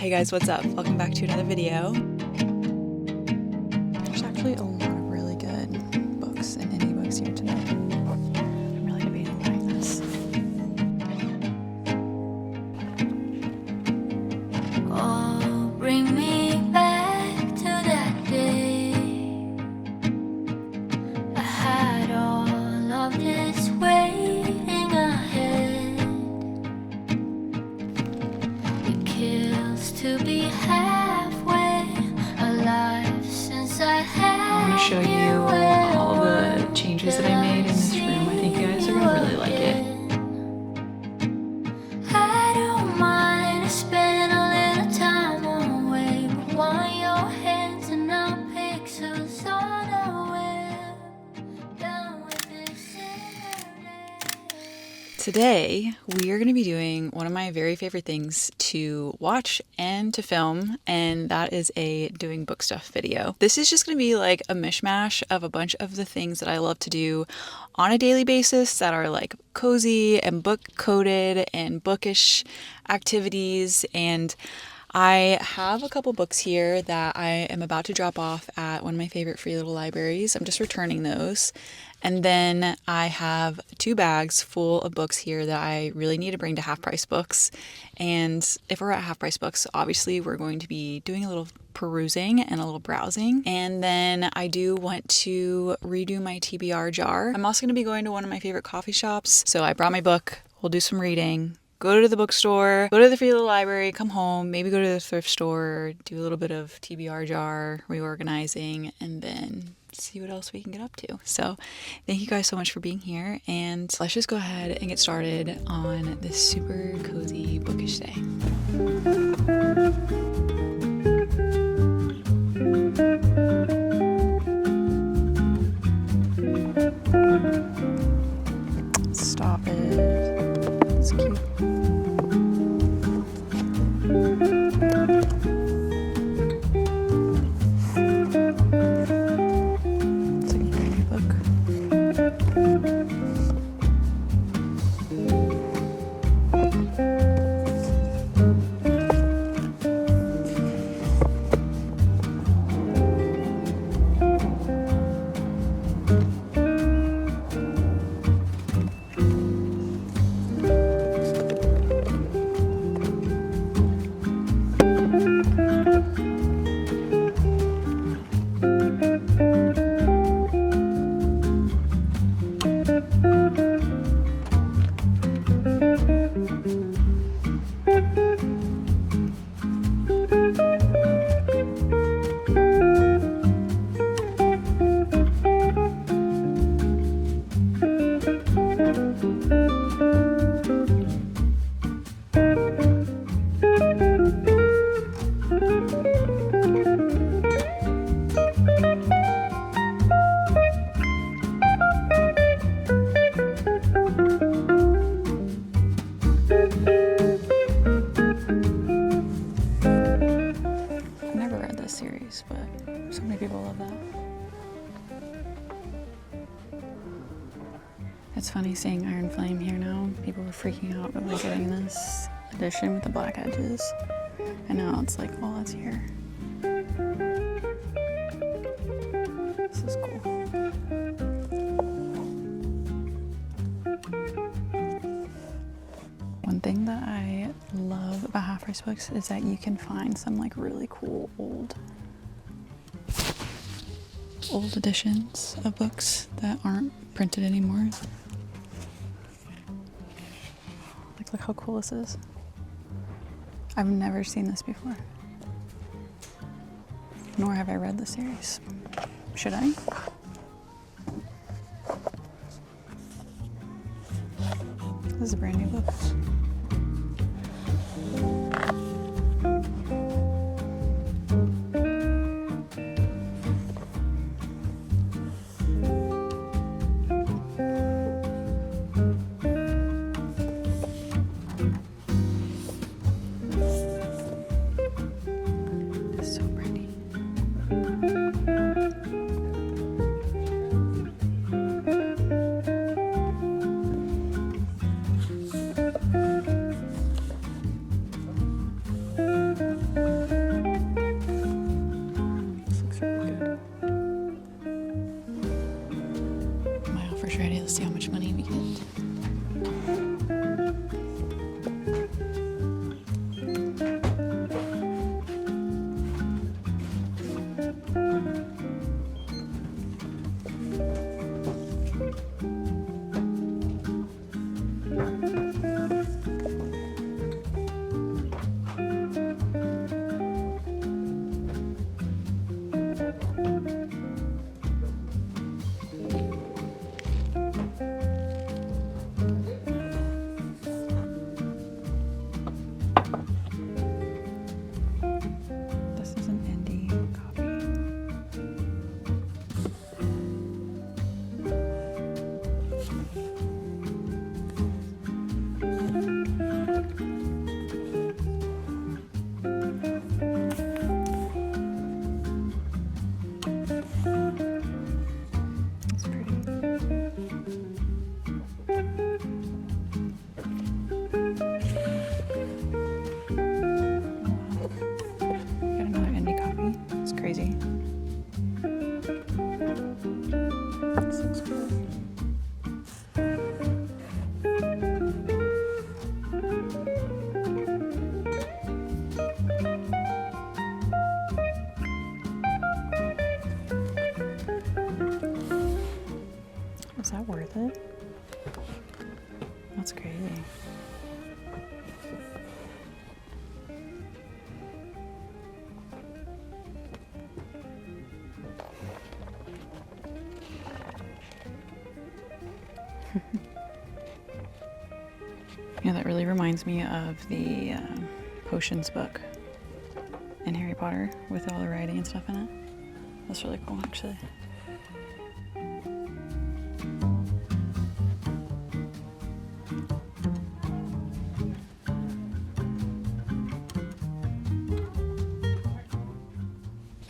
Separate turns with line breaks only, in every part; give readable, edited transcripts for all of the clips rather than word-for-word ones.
Hey guys, what's up? Welcome back to another video. There's actually a lot of really good books and indie books here today. I'm really debating buying this.
Oh, bring me back to that day. I had all of this waiting ahead. It kills to be halfway alive since I had.
I'm going to show you all the changes that I made in this room. I think you guys are going to really like it.
I don't mind spending a little time away, but want your hands and our pixels on a web. Down with this Saturday.
Today, we are going to be doing one of my very favorite things to watch and to film, and that is a doing book stuff video. This is just going to be like a mishmash of a bunch of the things that I love to do on a daily basis that are like cozy and book coded and bookish activities. And I have a couple books here that I am about to drop off at one of my favorite free little libraries. I'm just returning those. And then I have 2 bags full of books here that I really need to bring to Half Price Books. And if we're at Half Price Books, obviously we're going to be doing a little perusing and a little browsing. And then I do want to redo my TBR jar. I'm also going to be going to one of my favorite coffee shops. So I brought my book. We'll do some reading. Go to the bookstore, go to the free little library, come home, maybe go to the thrift store, do a little bit of TBR jar reorganizing, and then see what else we can get up to. So thank you guys so much for being here, and let's just go ahead and get started on this super cozy bookish day. Stop it. It's cute. But so many people love that. It's funny seeing Iron Flame here now. People were freaking out about getting this edition with the black edges. And now it's like, well, it's here. This is cool. One thing that I love about Half Price Books is that you can find some like really cool old editions of books that aren't printed anymore. Like, look how cool this is. I've never seen this before. Nor have I read the series. Should I? This is a brand new book. that worth it? That's crazy. Yeah, that really reminds me of the potions book in Harry Potter with all the writing and stuff in it. That's really cool, actually.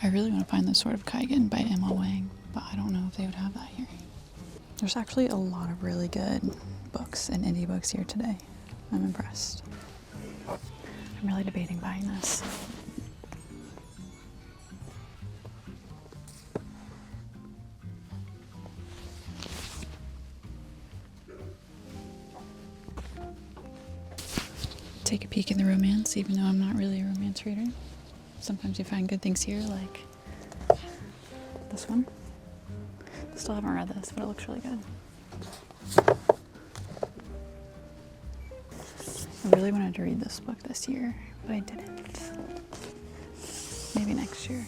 I really want to find this Sword of Kaigen by Emma Wang, but I don't know if they would have that here. There's actually a lot of really good books and indie books here today. I'm impressed. I'm really debating buying this. Take a peek in the romance, even though I'm not really a romance reader. Sometimes you find good things here, like this one. Still haven't read this, but it looks really good. I really wanted to read this book this year, but I didn't. Maybe next year.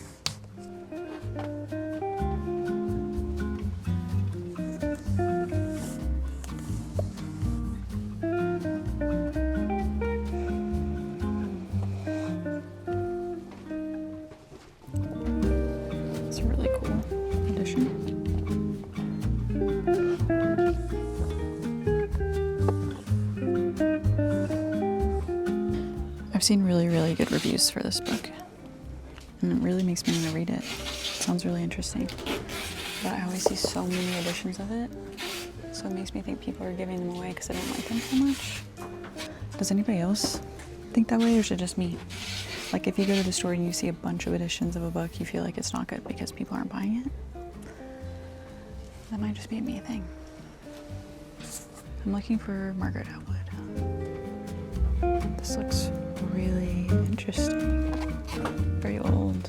It's a really cool edition. I've seen really, really good reviews for this book, and it really makes me want to read it. It sounds really interesting, but I always see so many editions of it, so it makes me think people are giving them away because I don't like them so much. Does anybody else think that way, or is it just me? Like, if you go to the store and you see a bunch of editions of a book, you feel like it's not good because people aren't buying it? That might just be a me thing. I'm looking for Margaret Atwood. This looks really interesting. Very old.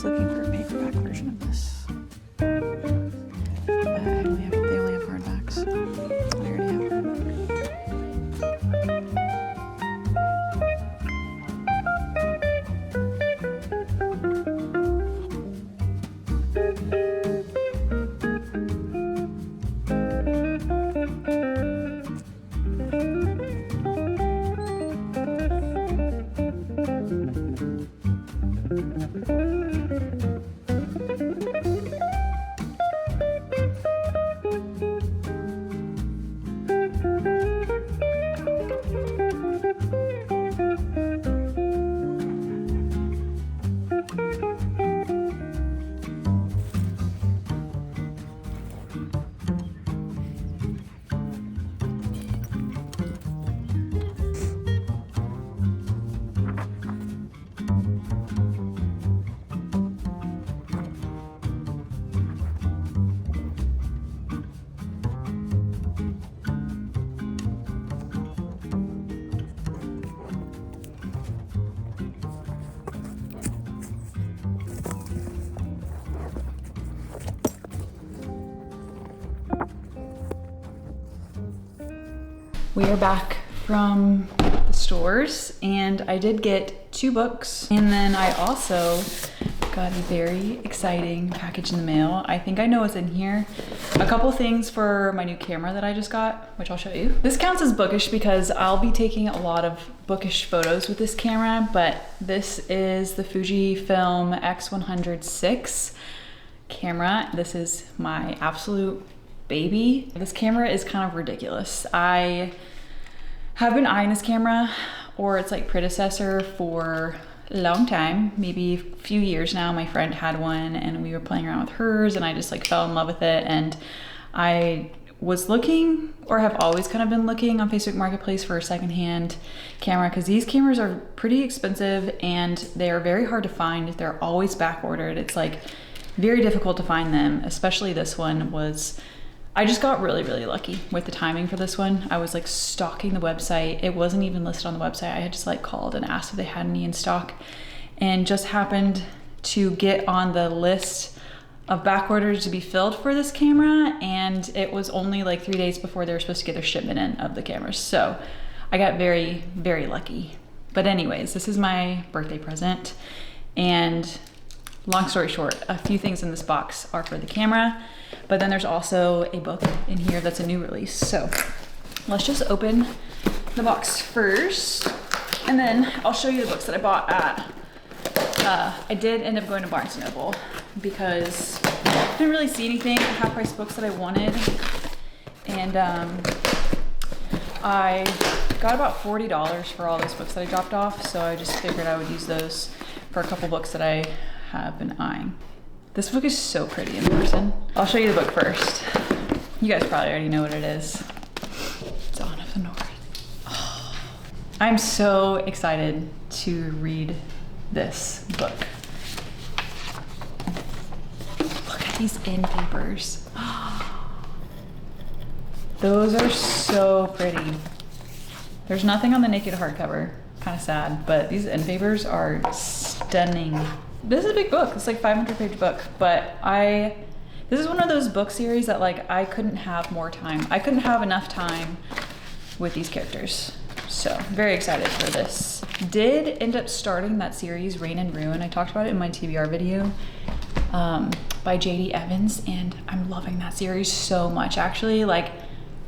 Looking for a paperback version of this. They only have hardbacks. I already have We are back from the stores, and I did get 2 books, and then I also got a very exciting package in the mail. I think I know what's in here. A couple things for my new camera that I just got, which I'll show you. This counts as bookish because I'll be taking a lot of bookish photos with this camera, but this is the Fujifilm X100VI camera. This is my absolute baby. This camera is kind of ridiculous. I have been eyeing this camera or its like predecessor for a long time, maybe a few years now. My friend had one and we were playing around with hers and I just like fell in love with it, and I was looking, or have always kind of been looking on Facebook Marketplace for a secondhand camera, because these cameras are pretty expensive and they are very hard to find. They're always back ordered. It's like very difficult to find them, especially this one was, I just got really, really lucky with the timing for this one. I was like stalking the website. It wasn't even listed on the website. I had just like called and asked if they had any in stock, and just happened to get on the list of back orders to be filled for this camera, and it was only like 3 days before they were supposed to get their shipment in of the cameras. So I got very, very lucky. But anyways, this is my birthday present, and long story short, a few things in this box are for the camera, but then there's also a book in here that's a new release. So let's just open the box first, and then I'll show you the books that I bought at, I did end up going to Barnes & Noble because I didn't really see anything half-price books that I wanted, and I got about $40 for all those books that I dropped off, so I just figured I would use those for a couple books that I have been eyeing. This book is so pretty in person. I'll show you the book first. You guys probably already know what it is. Dawn of the North. Oh, I'm so excited to read this book. Look at these end papers. Those are so pretty. There's nothing on the naked hardcover. Kind of sad, but these end papers are stunning. This is a big book. It's like 500-page book, but this is one of those book series that like I couldn't have more time. I couldn't have enough time with these characters. So very excited for this. Did end up starting that series, Reign and Ruin. I talked about it in my TBR video by JD Evans, and I'm loving that series so much. Actually, like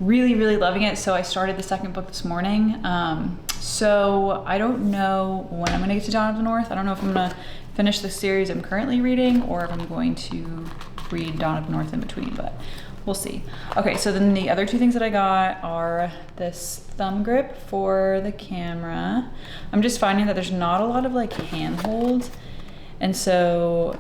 really, really loving it. So I started the second book this morning. So I don't know when I'm gonna get to Dawn of the North. I don't know if I'm gonna finish the series I'm currently reading or if I'm going to read Dawn of the North in between, but we'll see. Okay, so then the other two things that I got are this thumb grip for the camera. I'm just finding that there's not a lot of like handhold, and so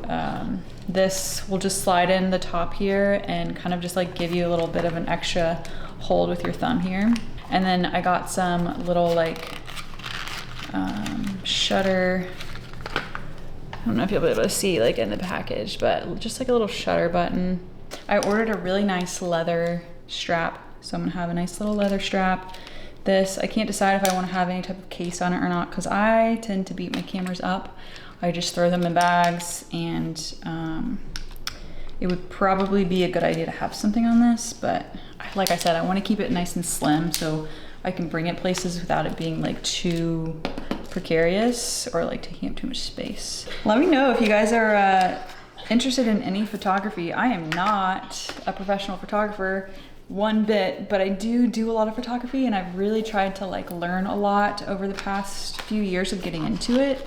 this will just slide in the top here and kind of just like give you a little bit of an extra hold with your thumb here. And then I got some little like shutter, I don't know if you'll be able to see like in the package, but just like a little shutter button. I ordered a really nice leather strap, so I'm gonna have a nice little leather strap. This, I can't decide if I wanna have any type of case on it or not, because I tend to beat my cameras up. I just throw them in bags, and it would probably be a good idea to have something on this, but like I said, I wanna keep it nice and slim so I can bring it places without it being like too precarious or like taking up too much space. Let me know if you guys are interested in any photography. I am not a professional photographer one bit, but I do a lot of photography, and I've really tried to like learn a lot over the past few years of getting into it.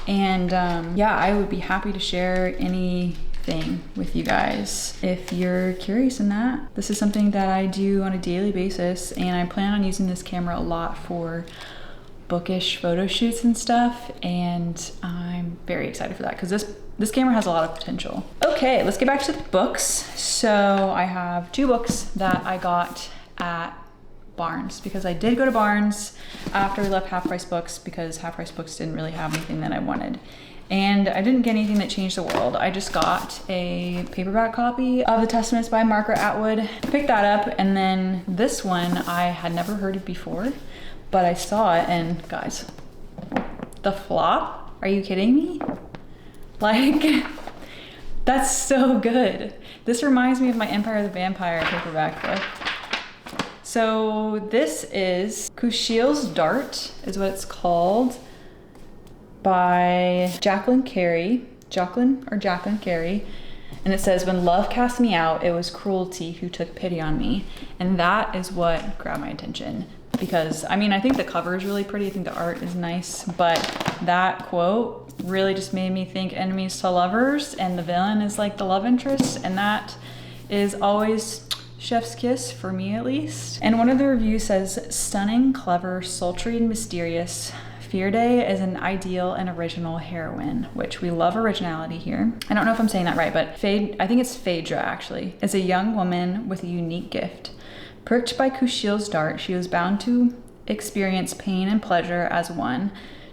And yeah, I would be happy to share anything with you guys if you're curious in that. This is something that I do on a daily basis, and I plan on using this camera a lot for Bookish photo shoots and stuff, and I'm very excited for that because this camera has a lot of potential. Okay, let's get back to the books. So I have two books that I got at Barnes, because I did go to Barnes after we left Half Price Books because Half Price Books didn't really have anything that I wanted. And I didn't get anything that changed the world. I just got a paperback copy of The Testaments by Margaret Atwood. Picked that up, and then this one I had never heard of before, but I saw it, and guys, the flop? Are you kidding me? Like, that's so good. This reminds me of my Empire of the Vampire paperback book. So this is Kushiel's Dart is what it's called, by Jacqueline Carey, and it says, "When love cast me out, it was cruelty who took pity on me." And that is what grabbed my attention, because I mean, I think the cover is really pretty, I think the art is nice, but that quote really just made me think enemies to lovers, and the villain is like the love interest, and that is always chef's kiss for me, at least. And one of the reviews says, "Stunning, clever, sultry, and mysterious, Fierde is an ideal and original heroine, which we love originality here. I don't know if I'm saying that right, but I think it's Phaedra actually, is a young woman with a unique gift. Pricked by Kushiel's dart, she was bound to experience pain and pleasure as one.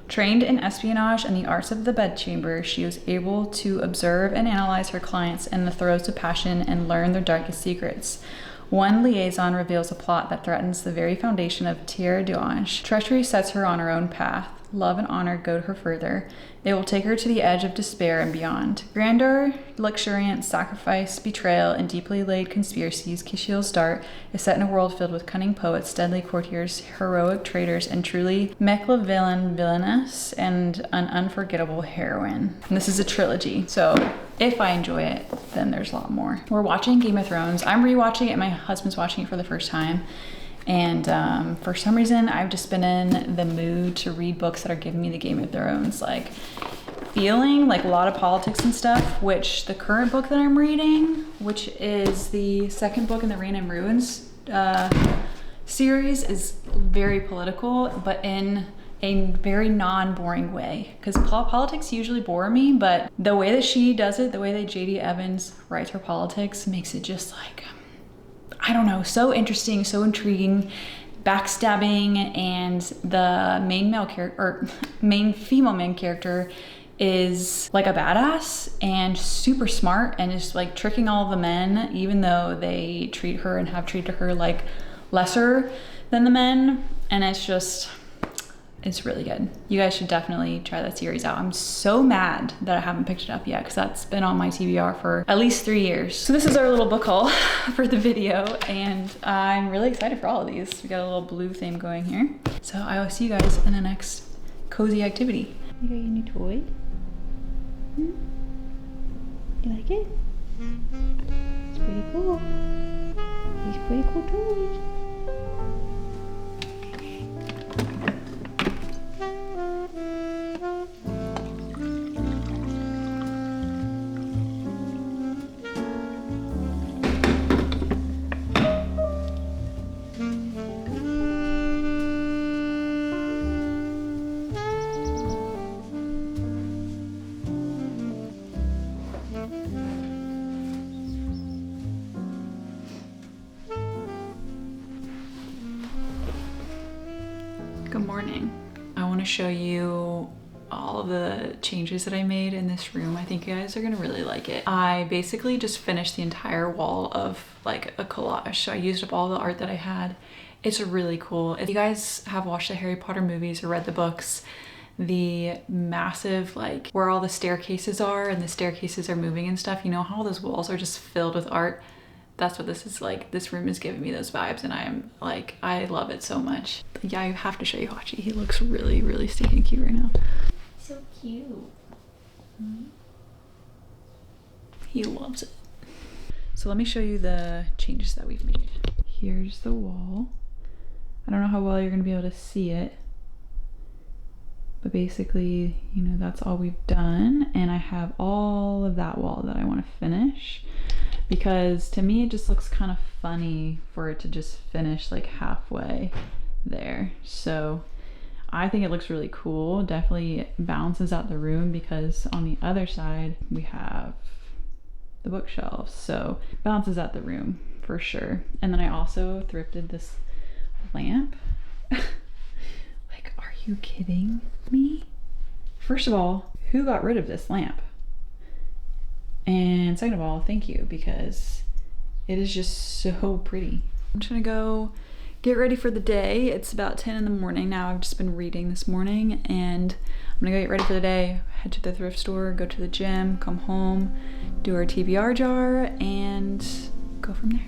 Trained in espionage and the arts of the bedchamber, she was able to observe and analyze her clients in the throes of passion and learn their darkest secrets. One liaison reveals a plot that threatens the very foundation of Terre d'Ange. Treachery sets her on her own path. Love and honor goad her further. It will take her to the edge of despair and beyond. Grandeur, luxuriance, sacrifice, betrayal, and deeply laid conspiracies, Kushiel's dart is set in a world filled with cunning poets, deadly courtiers, heroic traitors, and truly Machiavellian villainess and an unforgettable heroine. And this is a trilogy, so if I enjoy it, then there's a lot more. We're watching Game of Thrones. I'm rewatching it. My husband's watching it for the first time. And for some reason, I've just been in the mood to read books that are giving me the Game of Thrones, like feeling, like a lot of politics and stuff, which the current book that I'm reading, which is the second book in the Reign and Ruins series, is very political, but in a very non-boring way. Because politics usually bore me, but the way that she does it, the way that J.D. Evans writes her politics, makes it just like, I don't know, so interesting, so intriguing, backstabbing, and the main female main character is like a badass and super smart and is like tricking all of the men, even though they treat her and have treated her like lesser than the men. And it's really good. You guys should definitely try that series out. I'm so mad that I haven't picked it up yet because that's been on my TBR for at least 3 years. So this is our little book haul for the video, and I'm really excited for all of these. We got a little blue theme going here. So I will see you guys in the next cozy activity. You got your new toy? You like it? It's pretty cool. These pretty cool toys. Good morning. I want to show you all of the changes that I made in this room. I think you guys are gonna really like it. I basically just finished the entire wall of like a collage. So I used up all the art that I had. It's really cool. If you guys have watched the Harry Potter movies or read the books, the massive, like where all the staircases are and the staircases are moving and stuff, you know how all those walls are just filled with art? That's what this is like. This room is giving me those vibes, and I love it so much. Yeah, I have to show you Hachi. He looks really, really stinking cute right now. So cute. He loves it. So let me show you the changes that we've made. Here's the wall. I don't know how well you're gonna be able to see it, but basically, you know, that's all we've done. And I have all of that wall that I want to finish, because to me it just looks kind of funny for it to just finish like halfway there. So I think it looks really cool. Definitely balances out the room, because on the other side we have the bookshelves, so balances out the room for sure. And then I also thrifted this lamp. Like, are you kidding me? First of all, who got rid of this lamp? And second of all, thank you, because it is just so pretty. I'm just gonna go get ready for the day. It's about 10 in the morning now. I've just been reading this morning, and I'm gonna go get ready for the day, head to the thrift store, go to the gym, come home, do our TBR jar, and go from there.